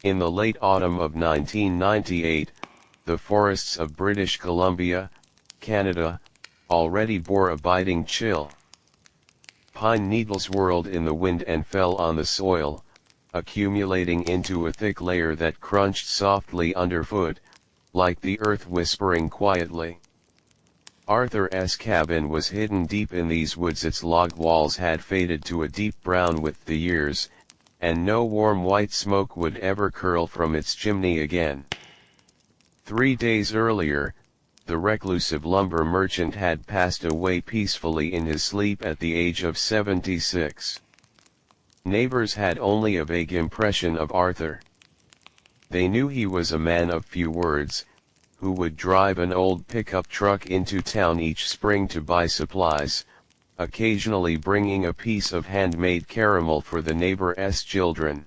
In the late autumn of 1998, the forests of British Columbia, Canada, already bore a biting chill. Pine needles whirled in the wind and fell on the soil, accumulating into a thick layer that crunched softly underfoot, like the earth whispering quietly. Arthur's cabin was hidden deep in these woods. Its log walls had faded to a deep brown with the years, and no warm white smoke would ever curl from its chimney again. 3 days earlier, the reclusive lumber merchant had passed away peacefully in his sleep at the age of 76. Neighbors had only a vague impression of Arthur. They knew he was a man of few words, who would drive an old pickup truck into town each spring to buy supplies, occasionally bringing a piece of handmade caramel for the neighbor's children.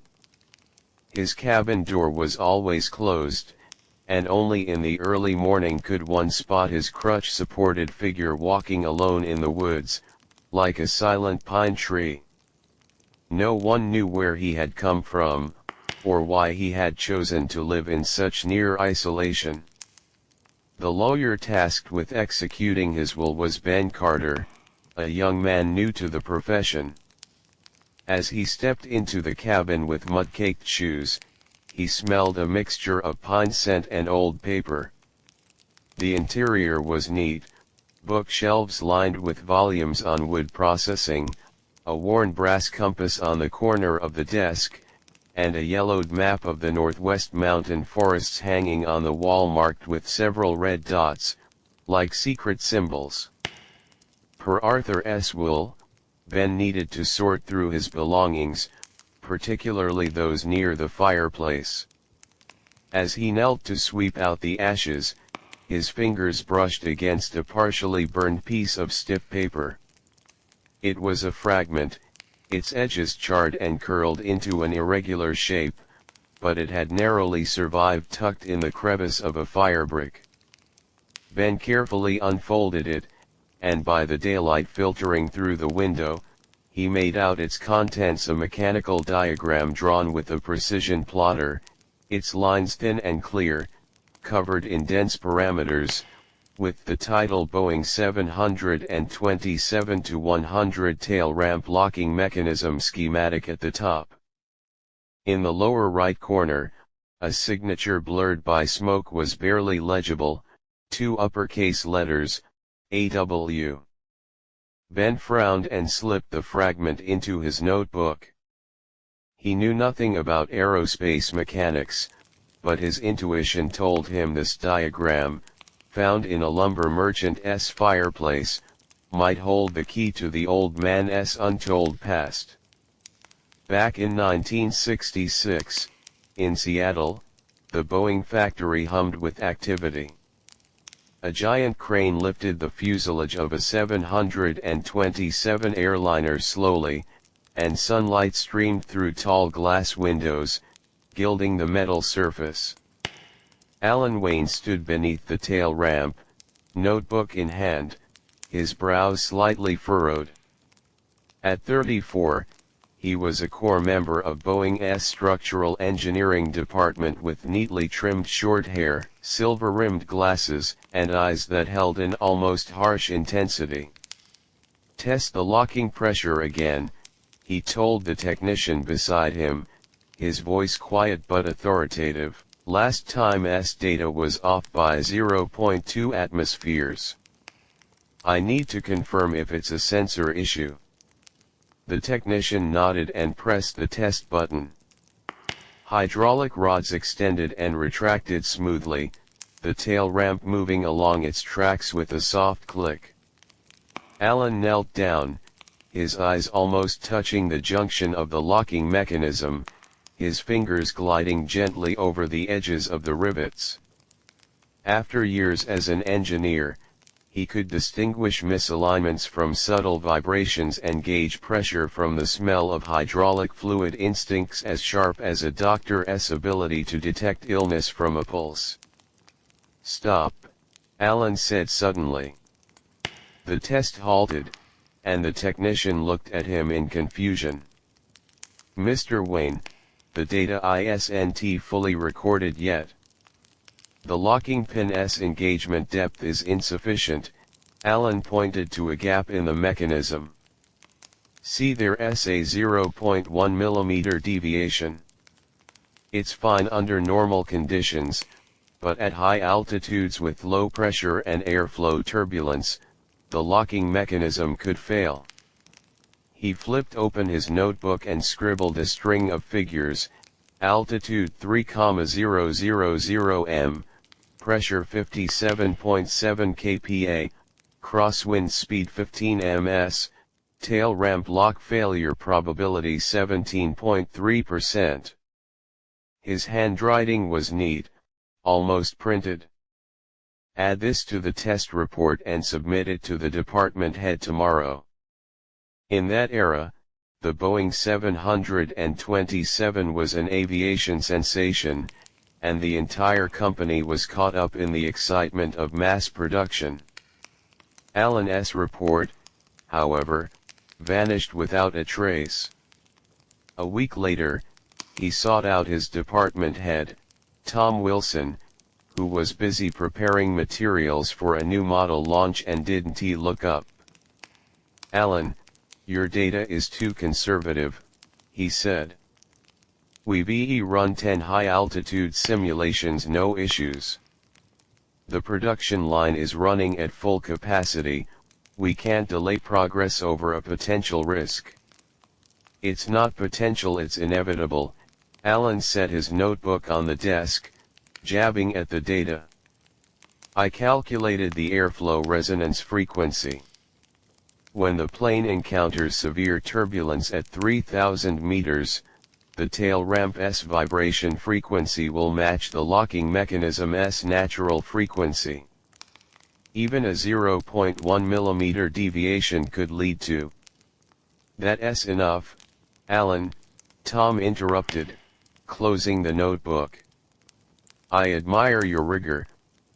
His cabin door was always closed, and only in the early morning could one spot his crutch-supported figure walking alone in the woods, like a silent pine tree. No one knew where he had come from, or why he had chosen to live in such near isolation. The lawyer tasked with executing his will was Ben Carter, a young man new to the profession. As he stepped into the cabin with mud-caked shoes, he smelled a mixture of pine scent and old paper. The interior was neat, bookshelves lined with volumes on wood processing, a worn brass compass on the corner of the desk, and a yellowed map of the Northwest mountain forests hanging on the wall marked with several red dots, like secret symbols. Per Arthur's will, Ben needed to sort through his belongings, particularly those near the fireplace. As he knelt to sweep out the ashes, his fingers brushed against a partially burned piece of stiff paper. It was a fragment, its edges charred and curled into an irregular shape, but it had narrowly survived tucked in the crevice of a firebrick. Ben carefully unfolded it, and by the daylight filtering through the window, he made out its contents: a mechanical diagram drawn with a precision plotter, its lines thin and clear, covered in dense parameters, with the title Boeing 727-100 tail ramp locking mechanism schematic at the top. In the lower right corner, a signature blurred by smoke was barely legible, 2 uppercase letters, AW. Ben frowned and slipped the fragment into his notebook. He knew nothing about aerospace mechanics, but his intuition told him this diagram, found in a lumber merchant's fireplace, might hold the key to the old man's untold past. Back in 1966, in Seattle, the Boeing factory hummed with activity. A giant crane lifted the fuselage of a 727 airliner slowly, and sunlight streamed through tall glass windows, gilding the metal surface. Alan Wayne stood beneath the tail ramp, notebook in hand, his brows slightly furrowed. At 34, he was a core member of Boeing's structural engineering department with neatly trimmed short hair, silver-rimmed glasses, and eyes that held an almost harsh intensity. "Test the locking pressure again," he told the technician beside him, his voice quiet but authoritative. "Last time's data was off by 0.2 atmospheres. I need to confirm if it's a sensor issue." The technician nodded and pressed the test button. Hydraulic rods extended and retracted smoothly, the tail ramp moving along its tracks with a soft click. Alan knelt down, his eyes almost touching the junction of the locking mechanism, his fingers gliding gently over the edges of the rivets. After years as an engineer, he could distinguish misalignments from subtle vibrations and gauge pressure from the smell of hydraulic fluid, instincts as sharp as a doctor's ability to detect illness from a pulse. "Stop," Alan said suddenly. The test halted, and the technician looked at him in confusion. "Mr. Wayne, the data isn't fully recorded yet. The locking pin's engagement depth is insufficient. Alan pointed to a gap in the mechanism. See there's a 0.1 mm deviation. It's fine under normal conditions, but at high altitudes with low pressure and airflow turbulence, the locking mechanism could fail. He flipped open his notebook and scribbled a string of figures: altitude 3,000 m, pressure 57.7 kPa, crosswind speed 15 ms, tail ramp lock failure probability 17.3%. His handwriting was neat, almost printed. Add this to the test report and submit it to the department head tomorrow. In that era, the Boeing 727 was an aviation sensation, and the entire company was caught up in the excitement of mass production. Alan's report, however, vanished without a trace. A week later, he sought out his department head, Tom Wilson, who was busy preparing materials for a new model launch and didn't look up. "Alan, your data is too conservative," he said. "We've run 10 high-altitude simulations, no issues. The production line is running at full capacity, we can't delay progress over a potential risk." "It's not potential, it's inevitable." Alan set his notebook on the desk, jabbing at the data. "I calculated the airflow resonance frequency. When the plane encounters severe turbulence at 3,000 meters, the tail ramp's vibration frequency will match the locking mechanism's natural frequency. Even a 0.1 mm deviation could lead to—" "That's enough, Alan," Tom interrupted, closing the notebook. "I admire your rigor,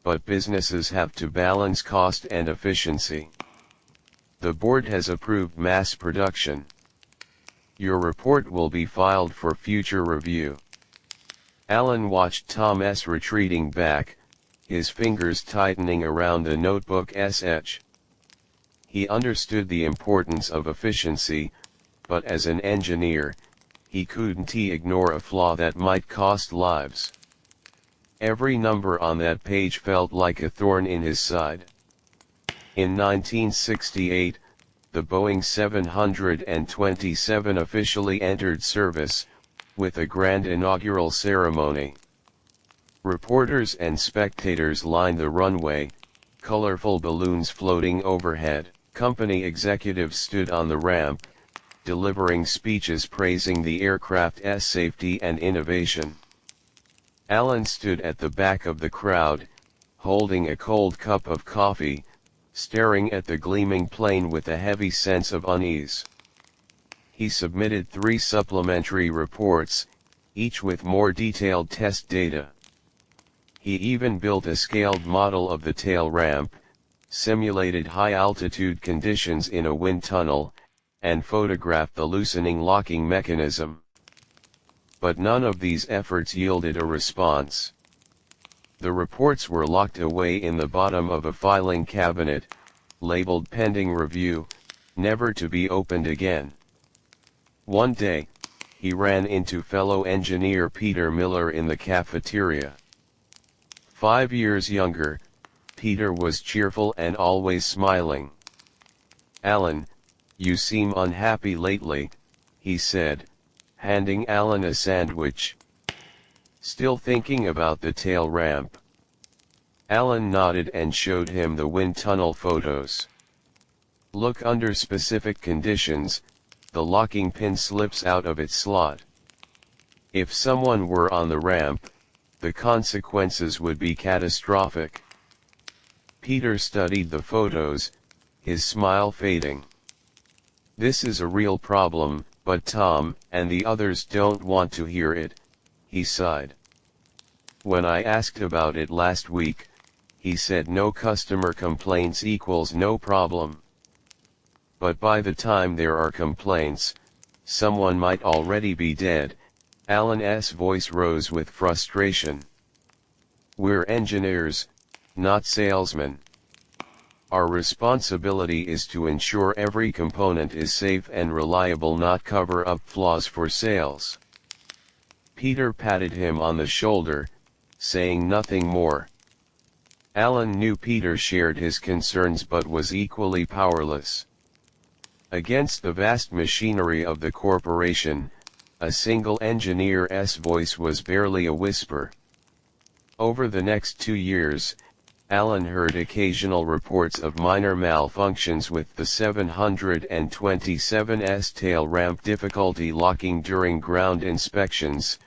but businesses have to balance cost and efficiency. The board has approved mass production. Your report will be filed for future review." Alan watched Tom's retreating back, his fingers tightening around the notebook's edge. He understood the importance of efficiency, but as an engineer, he couldn't ignore a flaw that might cost lives. Every number on that page felt like a thorn in his side. In 1968, the Boeing 727 officially entered service, with a grand inaugural ceremony. Reporters and spectators lined the runway, colorful balloons floating overhead. Company executives stood on the ramp, delivering speeches praising the aircraft's safety and innovation. Alan stood at the back of the crowd, holding a cold cup of coffee, staring at the gleaming plane with a heavy sense of unease. He submitted 3 supplementary reports, each with more detailed test data. He even built a scaled model of the tail ramp, simulated high-altitude conditions in a wind tunnel, and photographed the loosening locking mechanism. But none of these efforts yielded a response. The reports were locked away in the bottom of a filing cabinet, labeled pending review, never to be opened again. One day, he ran into fellow engineer Peter Miller in the cafeteria. 5 years younger, Peter was cheerful and always smiling. "Alan, you seem unhappy lately," he said, handing Alan a sandwich. "Still thinking about the tail ramp?" Alan nodded and showed him the wind tunnel photos. "Look, under specific conditions, the locking pin slips out of its slot. If someone were on the ramp, the consequences would be catastrophic." Peter studied the photos, his smile fading. "This is a real problem, but Tom and the others don't want to hear it," he sighed. "When I asked about it last week, he said no customer complaints equals no problem. But by the time there are complaints, someone might already be dead, Alan's voice rose with frustration. "We're engineers, not salesmen. Our responsibility is to ensure every component is safe and reliable, not cover up flaws for sales." Peter patted him on the shoulder, saying nothing more. Alan knew Peter shared his concerns but was equally powerless. Against the vast machinery of the corporation, a single engineer's voice was barely a whisper. Over the next 2 years, Alan heard occasional reports of minor malfunctions with the 727's tail ramp, difficulty locking during ground inspections,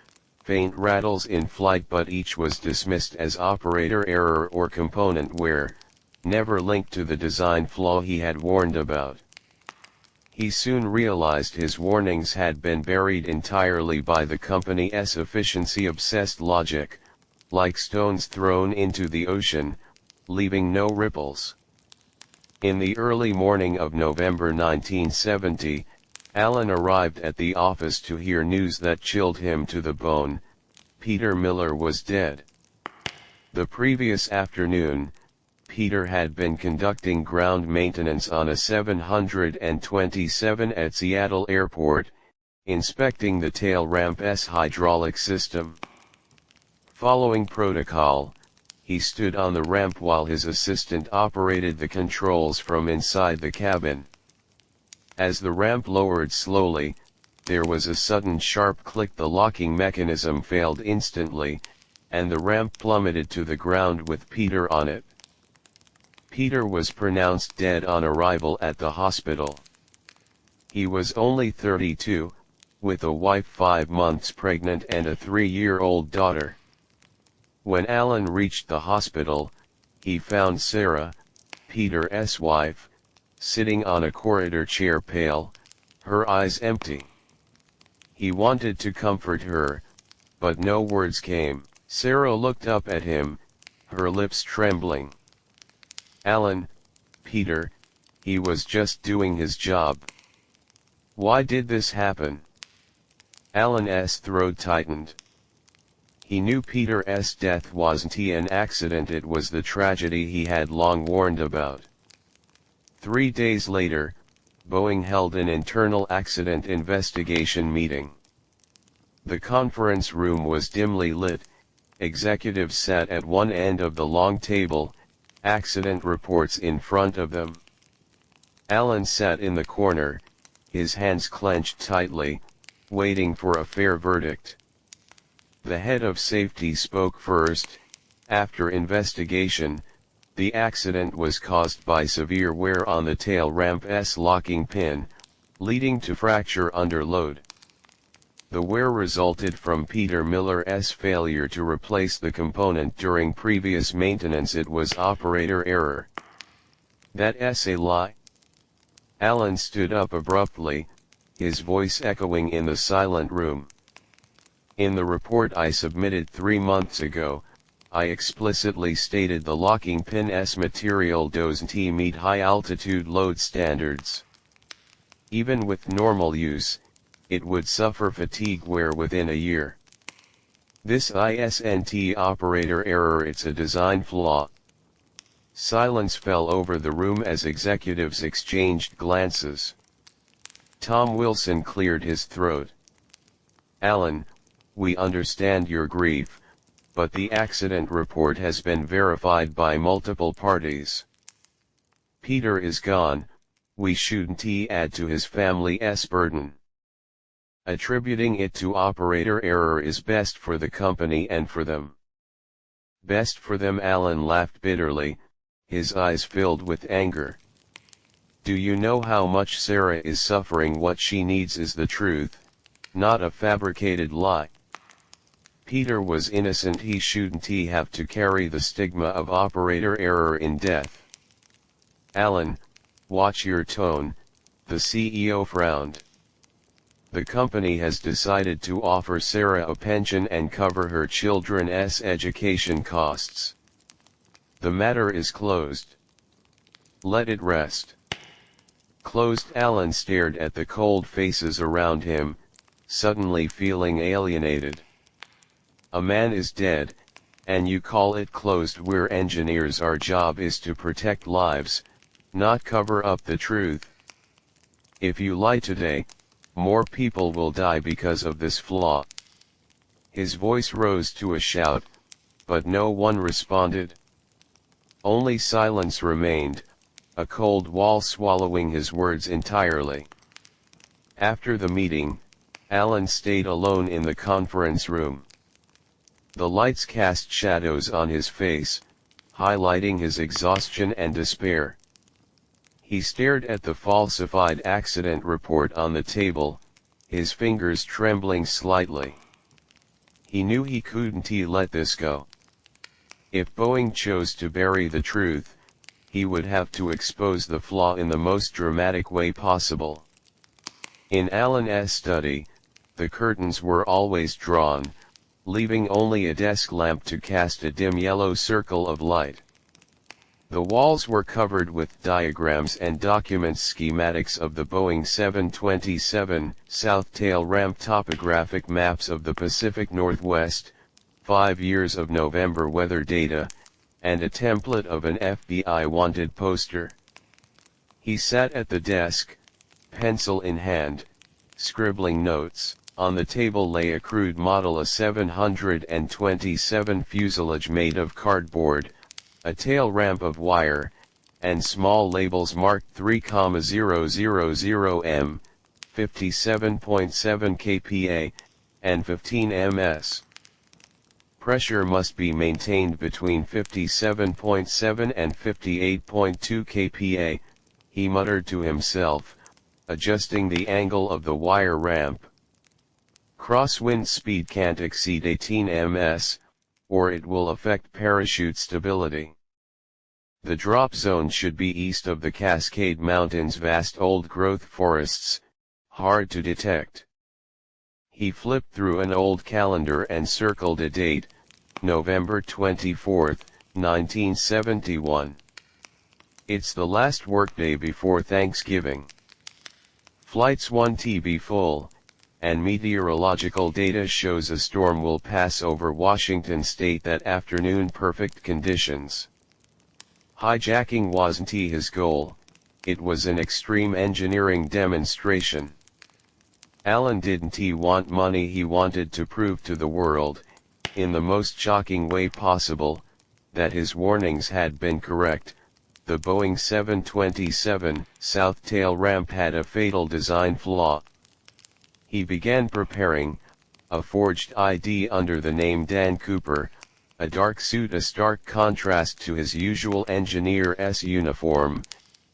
faint rattles in flight, but each was dismissed as operator error or component wear, never linked to the design flaw he had warned about. He soon realized his warnings had been buried entirely by the company's efficiency-obsessed logic, like stones thrown into the ocean, leaving no ripples. In the early morning of November 1970, Alan arrived at the office to hear news that chilled him to the bone: Peter Miller was dead. The previous afternoon, Peter had been conducting ground maintenance on a 727 at Seattle Airport, inspecting the tail ramp's hydraulic system. Following protocol, he stood on the ramp while his assistant operated the controls from inside the cabin. As the ramp lowered slowly, there was a sudden sharp click. The locking mechanism failed instantly, and the ramp plummeted to the ground with Peter on it. Peter was pronounced dead on arrival at the hospital. He was only 32, with a wife 5 months pregnant and a 3-year-old daughter. When Alan reached the hospital, he found Sarah, Peter's wife, sitting on a corridor chair, pale, her eyes empty. He wanted to comfort her, but no words came. Sarah looked up at him, her lips trembling. "Alan, Peter, he was just doing his job. Why did this happen?" Alan's throat tightened. He knew Peter's death wasn't an accident, it was the tragedy he had long warned about. 3 days later, Boeing held an internal accident investigation meeting. The conference room was dimly lit, executives sat at one end of the long table, accident reports in front of them. Alan sat in the corner, his hands clenched tightly, waiting for a fair verdict. The head of safety spoke first. After investigation, the accident was caused by severe wear on the tail ramp's locking pin, leading to fracture under load. The wear resulted from Peter Miller's failure to replace the component during previous maintenance. It was operator error. That's a lie. Alan stood up abruptly, his voice echoing in the silent room. In the report I submitted 3 months ago, I explicitly stated the locking pin's material doesn't meet high-altitude load standards. Even with normal use, it would suffer fatigue wear within a year. This isn't operator error, it's a design flaw. Silence fell over the room as executives exchanged glances. Tom Wilson cleared his throat. "Alan, we understand your grief, but the accident report has been verified by multiple parties. Peter is gone, we shouldn't add to his family's burden. Attributing it to operator error is best for the company and for them." "Best for them?" Alan laughed bitterly, his eyes filled with anger. "Do you know how much Sarah is suffering? What she needs is the truth, not a fabricated lie. Peter was innocent, he shouldn't have to carry the stigma of operator error in death." "Alan, watch your tone," the CEO frowned. "The company has decided to offer Sarah a pension and cover her children's education costs. The matter is closed. Let it rest." Closed? Alan stared at the cold faces around him, suddenly feeling alienated. A man is dead, and you call it closed. We're engineers, our job is to protect lives, not cover up the truth. If you lie today, more people will die because of this flaw. His voice rose to a shout, but no one responded. Only silence remained, a cold wall swallowing his words entirely. After the meeting, Alan stayed alone in the conference room. The lights cast shadows on his face, highlighting his exhaustion and despair. He stared at the falsified accident report on the table, his fingers trembling slightly. He knew he couldn't let this go. If Boeing chose to bury the truth, he would have to expose the flaw in the most dramatic way possible. In Alan's study, the curtains were always drawn, leaving only a desk lamp to cast a dim yellow circle of light. The walls were covered with diagrams and documents, schematics of the Boeing 727 South Tail ramp, topographic maps of the Pacific Northwest, 5 years of November weather data, and a template of an FBI wanted poster. He sat at the desk, pencil in hand, scribbling notes. On the table lay a crude model, a 727 fuselage made of cardboard, a tail ramp of wire, and small labels marked 3,000 m, 57.7 kPa, and 15 ms. Pressure must be maintained between 57.7 and 58.2 kPa, he muttered to himself, adjusting the angle of the wire ramp. Crosswind speed can't exceed 18 ms, or it will affect parachute stability. The drop zone should be east of the Cascade Mountains, vast old-growth forests, hard to detect. He flipped through an old calendar and circled a date, November 24, 1971. It's the last workday before Thanksgiving. Flights 1T be full, and meteorological data shows a storm will pass over Washington state that afternoon. Perfect conditions. Hijacking wasn't his goal, it was an extreme engineering demonstration. Alan didn't want money, he wanted to prove to the world, in the most shocking way possible, that his warnings had been correct. The Boeing 727 South Tail ramp had a fatal design flaw. He began preparing, a forged ID under the name Dan Cooper, a dark suit, a stark contrast to his usual engineer's uniform,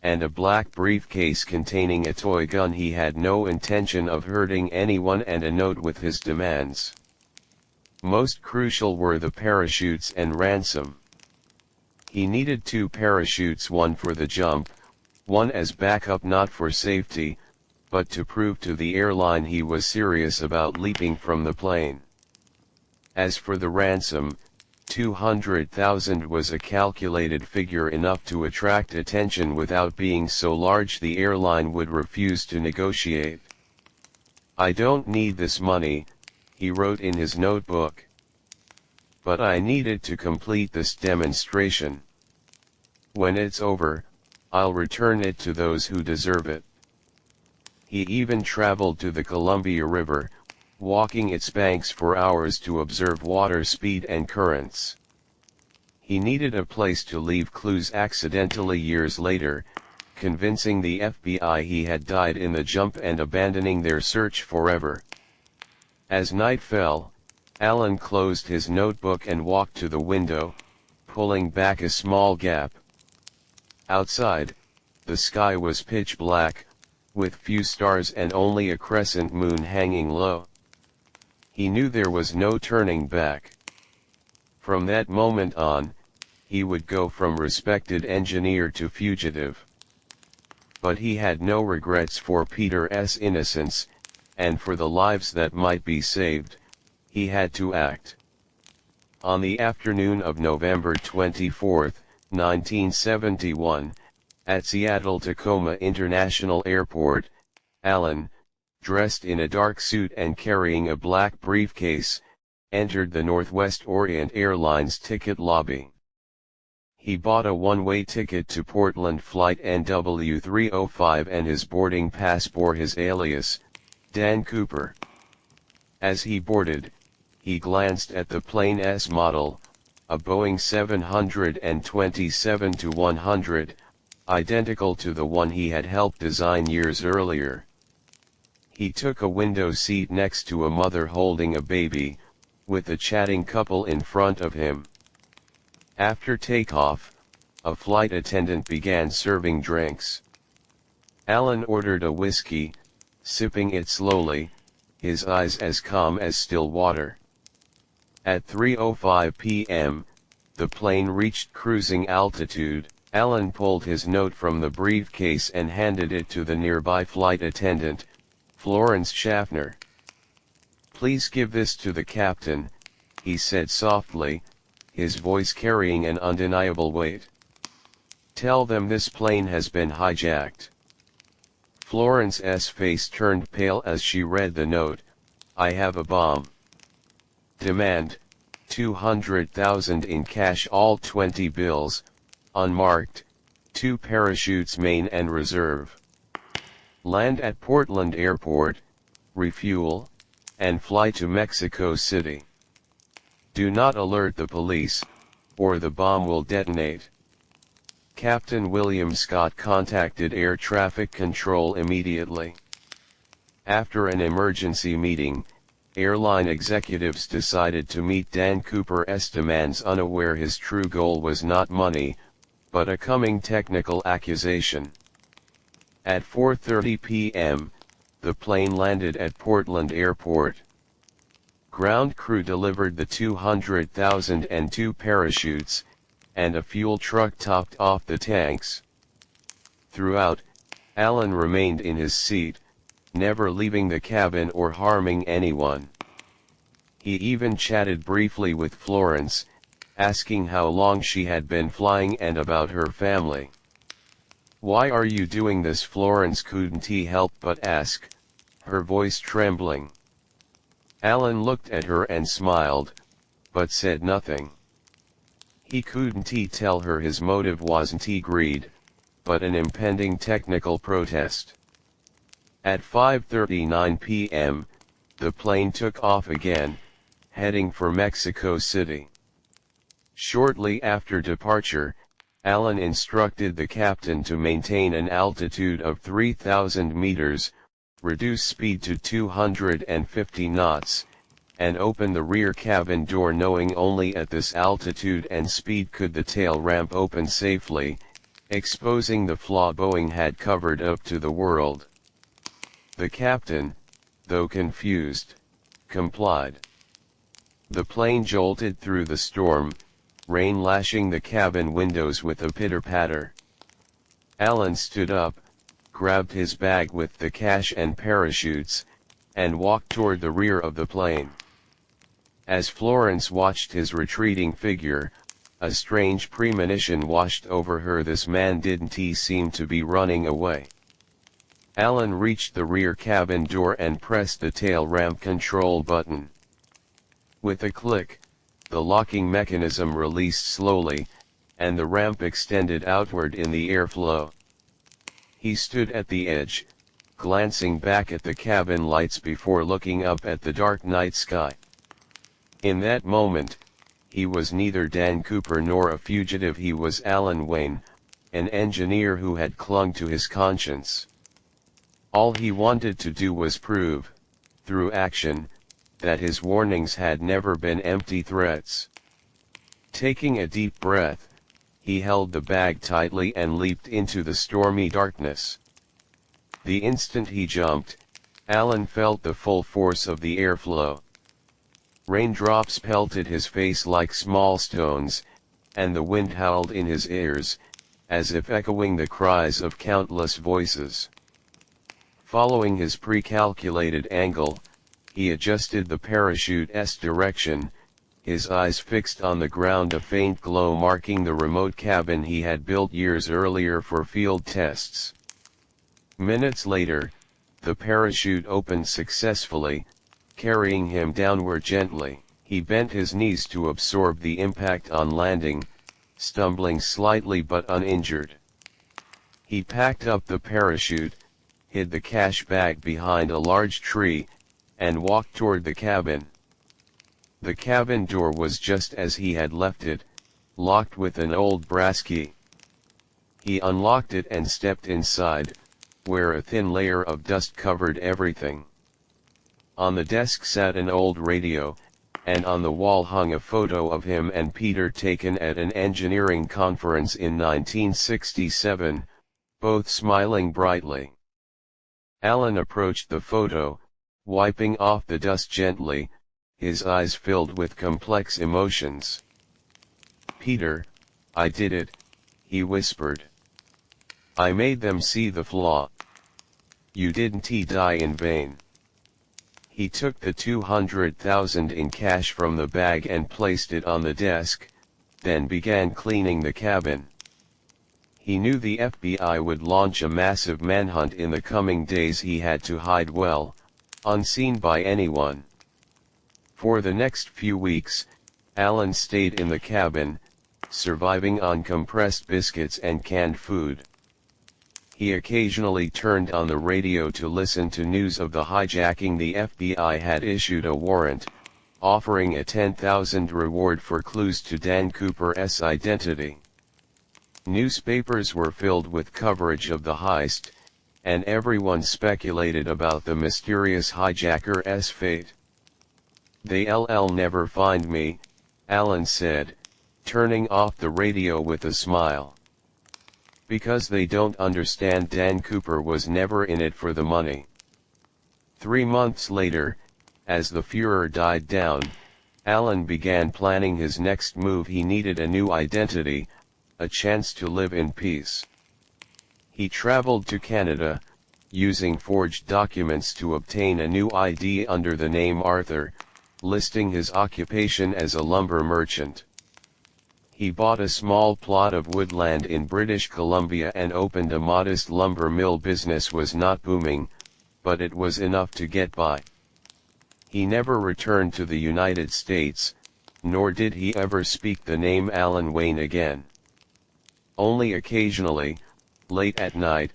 and a black briefcase containing a toy gun. He had no intention of hurting anyone, and a note with his demands. Most crucial were the parachutes and ransom. He needed 2 parachutes, one for the jump, one as backup, not for safety, but to prove to the airline he was serious about leaping from the plane. As for the ransom, 200,000 was a calculated figure, enough to attract attention without being so large the airline would refuse to negotiate. "I don't need this money," he wrote in his notebook. "But I needed to complete this demonstration. When it's over, I'll return it to those who deserve it." He even traveled to the Columbia River, walking its banks for hours to observe water speed and currents. He needed a place to leave clues accidentally years later, convincing the FBI he had died in the jump and abandoning their search forever. As night fell, Alan closed his notebook and walked to the window, pulling back a small gap. Outside, the sky was pitch black, with few stars and only a crescent moon hanging low. He knew there was no turning back. From that moment on, he would go from respected engineer to fugitive. But he had no regrets for Peter's innocence, and for the lives that might be saved, he had to act. On the afternoon of November 24, 1971, at Seattle-Tacoma International Airport, Alan, dressed in a dark suit and carrying a black briefcase, entered the Northwest Orient Airlines ticket lobby. He bought a one-way ticket to Portland flight NW305 and his boarding pass bore his alias, Dan Cooper. As he boarded, he glanced at the plane's model, a Boeing 727-100, identical to the one he had helped design years earlier. He took a window seat next to a mother holding a baby, with a chatting couple in front of him. After takeoff, a flight attendant began serving drinks. Alan ordered a whiskey, sipping it slowly, his eyes as calm as still water. At 3:05 p.m., the plane reached cruising altitude. Alan pulled his note from the briefcase and handed it to the nearby flight attendant, Florence Schaffner. "Please give this to the captain," he said softly, his voice carrying an undeniable weight. "Tell them this plane has been hijacked." Florence's face turned pale as she read the note. "I have a bomb. Demand, 200,000 in cash, all 20 bills, unmarked, 2 parachutes main and reserve. Land at Portland Airport, refuel, and fly to Mexico City. Do not alert the police, or the bomb will detonate." Captain William Scott contacted air traffic control immediately. After an emergency meeting, airline executives decided to meet Dan Cooper's demands, unaware his true goal was not money, but a coming technical accusation. At 4:30 p.m., the plane landed at Portland Airport. Ground crew delivered the 200,000 and 2 parachutes, and a fuel truck topped off the tanks. Throughout, Alan remained in his seat, never leaving the cabin or harming anyone. He even chatted briefly with Florence, asking how long she had been flying and about her family. "Why are you doing this?" Florence couldn't help but ask, her voice trembling. Alan looked at her and smiled, but said nothing. He couldn't tell her his motive wasn't greed, but an impending technical protest. At 5:39 p.m., the plane took off again, heading for Mexico City. Shortly after departure, Alan instructed the captain to maintain an altitude of 3,000 meters, reduce speed to 250 knots, and open the rear cabin door, knowing only at this altitude and speed could the tail ramp open safely, exposing the flaw Boeing had covered up to the world. The captain, though confused, complied. The plane jolted through the storm, rain lashing the cabin windows with a pitter-patter. Alan stood up, grabbed his bag with the cash and parachutes, and walked toward the rear of the plane. As Florence watched his retreating figure, a strange premonition washed over her. This man didn't seem to be running away. Alan reached the rear cabin door and pressed the tail ramp control button. With a click, the locking mechanism released slowly, and the ramp extended outward in the airflow. He stood at the edge, glancing back at the cabin lights before looking up at the dark night sky. In that moment, he was neither Dan Cooper nor a fugitive. He was Alan Wayne, an engineer who had clung to his conscience. All he wanted to do was prove, through action, that his warnings had never been empty threats. Taking a deep breath, he held the bag tightly and leaped into the stormy darkness. The instant he jumped, Alan felt the full force of the airflow. Raindrops pelted his face like small stones, and the wind howled in his ears, as if echoing the cries of countless voices. Following his pre-calculated angle, he adjusted the parachute's direction, his eyes fixed on the ground, a faint glow marking the remote cabin he had built years earlier for field tests. Minutes later, the parachute opened successfully, carrying him downward gently. He bent his knees to absorb the impact on landing, stumbling slightly but uninjured. He packed up the parachute, hid the cash bag behind a large tree, and walked toward the cabin. The cabin door was just as he had left it, locked with an old brass key. He unlocked it and stepped inside, where a thin layer of dust covered everything. On the desk sat an old radio, and on the wall hung a photo of him and Peter taken at an engineering conference in 1967, both smiling brightly. Alan approached the photo, wiping off the dust gently, his eyes filled with complex emotions. "Peter, I did it," he whispered. "I made them see the flaw. You didn't die in vain." He took the $200,000 in cash from the bag and placed it on the desk, then began cleaning the cabin. He knew the FBI would launch a massive manhunt in the coming days. He had to hide well, unseen by anyone. For the next few weeks, Alan stayed in the cabin, surviving on compressed biscuits and canned food. He occasionally turned on the radio to listen to news of the hijacking. The FBI had issued a warrant, offering a $10,000 reward for clues to Dan Cooper's identity. Newspapers were filled with coverage of the heist, and everyone speculated about the mysterious hijacker's fate. "They'll never find me," Alan said, turning off the radio with a smile. "Because they don't understand. Dan Cooper was never in it for the money." 3 months later, as the furor died down, Alan began planning his next move. He needed a new identity, a chance to live in peace. He traveled to Canada, using forged documents to obtain a new ID under the name Arthur, listing his occupation as a lumber merchant. He bought a small plot of woodland in British Columbia and opened a modest lumber mill. Business was not booming, but it was enough to get by. He never returned to the United States, nor did he ever speak the name Alan Wayne again. Only occasionally, late at night,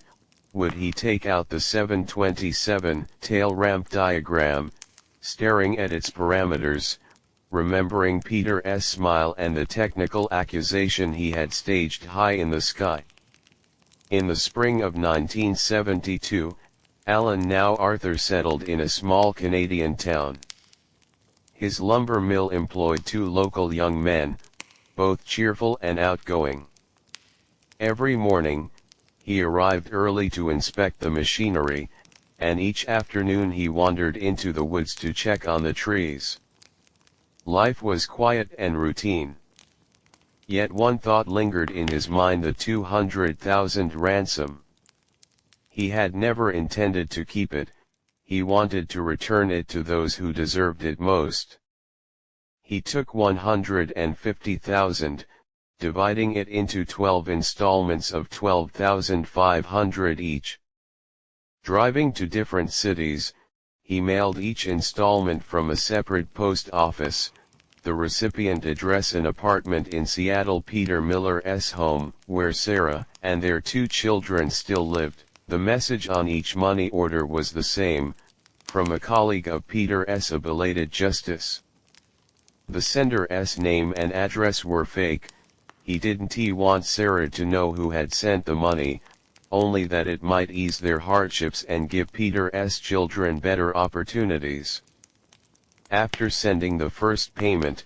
would he take out the 727 tail ramp diagram, staring at its parameters, remembering Peter's smile and the technical accusation he had staged high in the sky. In the spring of 1972, Alan, now Arthur, settled in a small Canadian town. His lumber mill employed 2 local young men, both cheerful and outgoing. Every morning, he arrived early to inspect the machinery, and each afternoon he wandered into the woods to check on the trees. Life was quiet and routine. Yet one thought lingered in his mind: the $200,000 ransom. He had never intended to keep it, he wanted to return it to those who deserved it most. He took $150,000, dividing it into 12 installments of $12,500 each. Driving to different cities, he mailed each installment from a separate post office, the recipient address an apartment in Seattle, Peter Miller's home, where Sarah and their 2 children still lived. The message on each money order was the same, from a colleague of Peter's: a belated justice. The sender's name and address were fake. He didn't want Sarah to know who had sent the money, only that it might ease their hardships and give Peter's children better opportunities. After sending the first payment,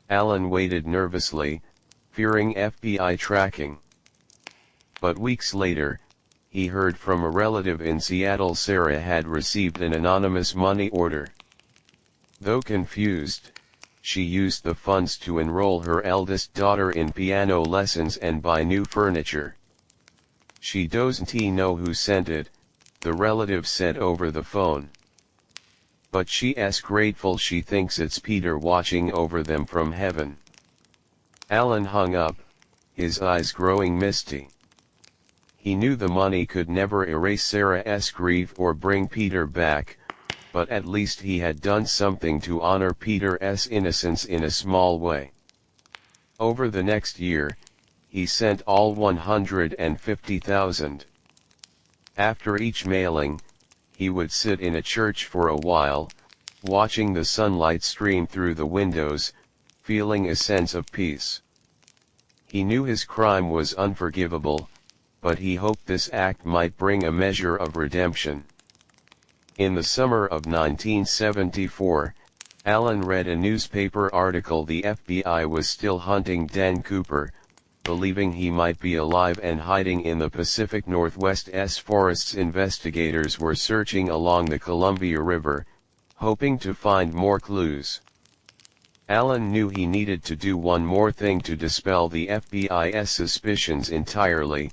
Alan waited nervously, fearing FBI tracking. But weeks later, he heard from a relative in Seattle Sarah had received an anonymous money order. Though confused, she used the funds to enroll her eldest daughter in piano lessons and buy new furniture. She doesn't know who sent it, the relative said over the phone. But she's grateful. She thinks it's Peter watching over them from heaven. Alan hung up, his eyes growing misty. He knew the money could never erase Sarah's grief or bring Peter back, but at least he had done something to honor Peter's innocence in a small way. Over the next year, he sent all 150,000. After each mailing, he would sit in a church for a while, watching the sunlight stream through the windows, feeling a sense of peace. He knew his crime was unforgivable, but he hoped this act might bring a measure of redemption. In the summer of 1974, Allen read a newspaper article the FBI was still hunting Dan Cooper, believing he might be alive and hiding in the Pacific Northwest's forests. Investigators were searching along the Columbia River, hoping to find more clues. Allen knew he needed to do one more thing to dispel the FBI's suspicions entirely,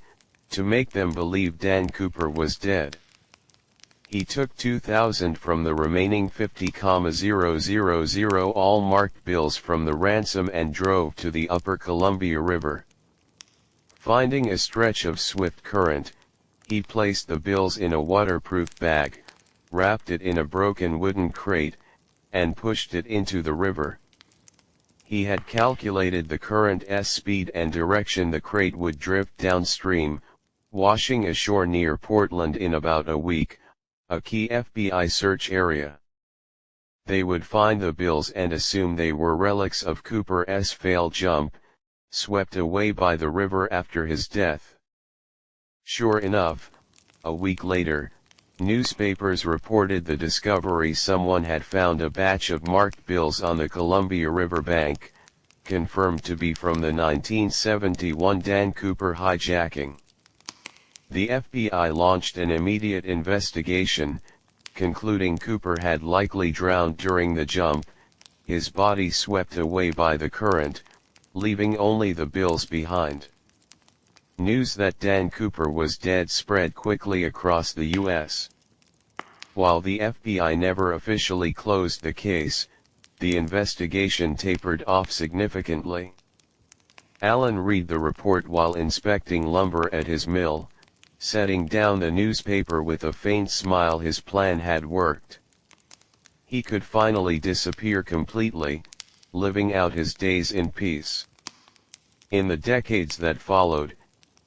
to make them believe Dan Cooper was dead. He took 2,000 from the remaining 50,000 all marked bills from the ransom and drove to the upper Columbia River. Finding a stretch of swift current, he placed the bills in a waterproof bag, wrapped it in a broken wooden crate, and pushed it into the river. He had calculated the current's speed and direction. The crate would drift downstream, washing ashore near Portland in about a week, a key FBI search area. They would find the bills and assume they were relics of Cooper's failed jump, swept away by the river after his death. Sure enough, a week later, newspapers reported the discovery. Someone had found a batch of marked bills on the Columbia River bank, confirmed to be from the 1971 Dan Cooper hijacking. The FBI launched an immediate investigation, concluding Cooper had likely drowned during the jump, his body swept away by the current, leaving only the bills behind. News that Dan Cooper was dead spread quickly across the U.S. While the FBI never officially closed the case, the investigation tapered off significantly. Allen read the report while inspecting lumber at his mill, setting down the newspaper with a faint smile. His plan had worked. He could finally disappear completely, living out his days in peace. In the decades that followed,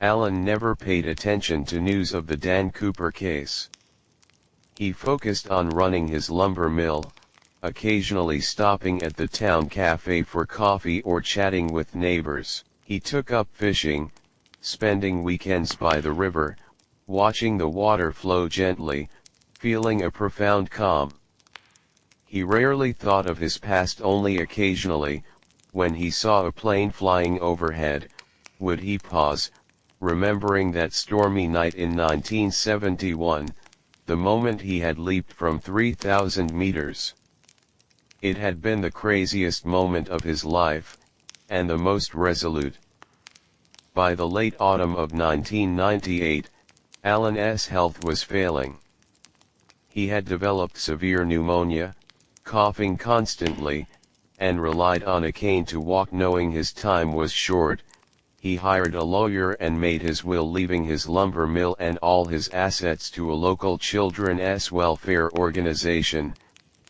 Allen never paid attention to news of the Dan Cooper case. He focused on running his lumber mill, occasionally stopping at the town cafe for coffee or chatting with neighbors. He took up fishing, spending weekends by the river, watching the water flow gently, feeling a profound calm. He rarely thought of his past. Only occasionally, when he saw a plane flying overhead, would he pause, remembering that stormy night in 1971, the moment he had leaped from 3,000 meters. It had been the craziest moment of his life, and the most resolute. By the late autumn of 1998, Allen's health was failing. He had developed severe pneumonia, coughing constantly, and relied on a cane to walk. Knowing his time was short, he hired a lawyer and made his will, leaving his lumber mill and all his assets to a local children's welfare organization,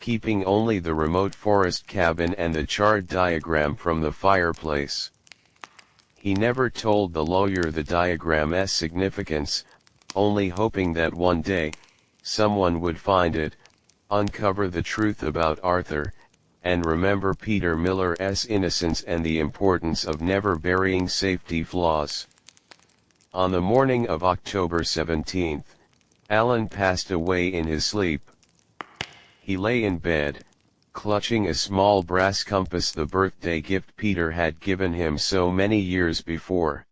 keeping only the remote forest cabin and the chart diagram from the fireplace. He never told the lawyer the diagram's significance, only hoping that one day, someone would find it, uncover the truth about Arthur, and remember Peter Miller's innocence and the importance of never burying safety flaws. On the morning of October 17, Allen passed away in his sleep. He lay in bed, clutching a small brass compass, the birthday gift Peter had given him so many years before.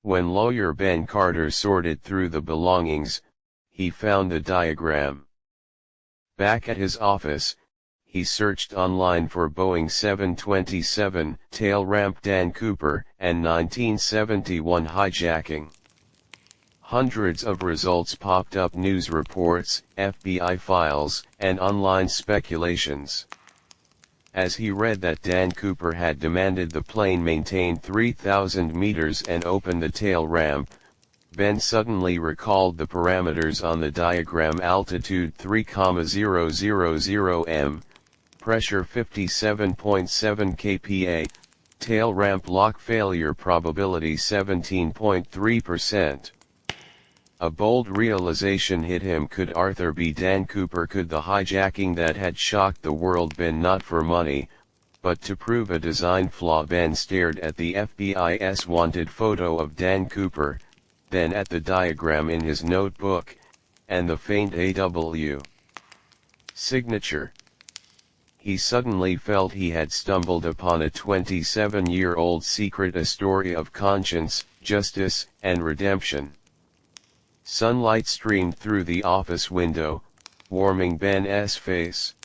When lawyer Ben Carter sorted through the belongings, he found the diagram. Back at his office, he searched online for Boeing 727 tail ramp Dan Cooper and 1971 hijacking. Hundreds of results popped up: news reports, FBI files, and online speculations. As he read that Dan Cooper had demanded the plane maintain 3,000 meters and open the tail ramp, Ben suddenly recalled the parameters on the diagram: altitude 3,000 m, pressure 57.7 kPa, tail ramp lock failure probability 17.3%. A bold realization hit him. Could Arthur be Dan Cooper? Could the hijacking that had shocked the world been not for money, but to prove a design flaw? Ben stared at the FBI's wanted photo of Dan Cooper, then at the diagram in his notebook, and the faint AW signature. He suddenly felt he had stumbled upon a 27-year-old secret, a story of conscience, justice, and redemption. Sunlight streamed through the office window, warming Ben's face.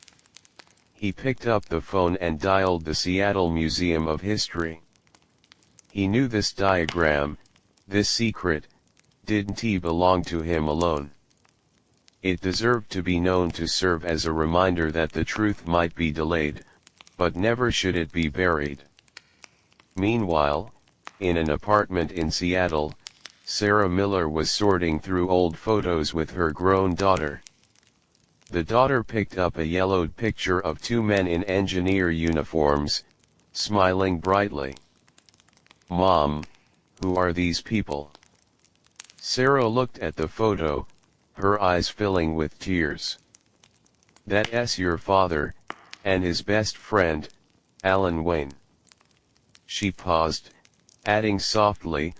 He picked up the phone and dialed the Seattle Museum of History. He knew this diagram, this secret, didn't belong to him alone. It deserved to be known, to serve as a reminder that the truth might be delayed, but never should it be buried. Meanwhile, in an apartment in Seattle, Sarah Miller was sorting through old photos with her grown daughter. The daughter picked up a yellowed picture of two men in engineer uniforms, smiling brightly. "Mom, who are these people?" Sarah looked at the photo, her eyes filling with tears. "That's your father, and his best friend, Alan Wayne." She paused, adding softly,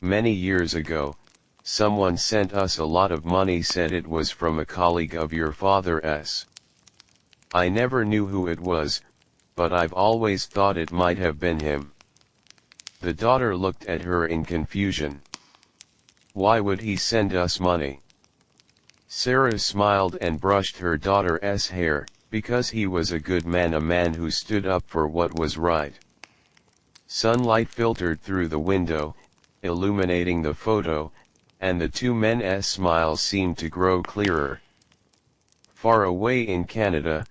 "Many years ago, someone sent us a lot of money, said it was from a colleague of your father's. I never knew who it was, but I've always thought it might have been him." The daughter looked at her in confusion. "Why would he send us money?" Sarah smiled and brushed her daughter's hair. "Because he was a good man, a man who stood up for what was right." Sunlight filtered through the window, illuminating the photo, and the two men's smiles seemed to grow clearer. Far away in Canada,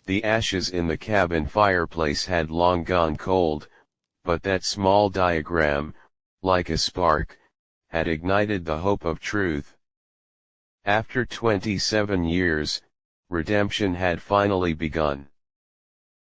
the ashes in the cabin fireplace had long gone cold, but that small diagram, like a spark, had ignited the hope of truth. After 27 years, redemption had finally begun.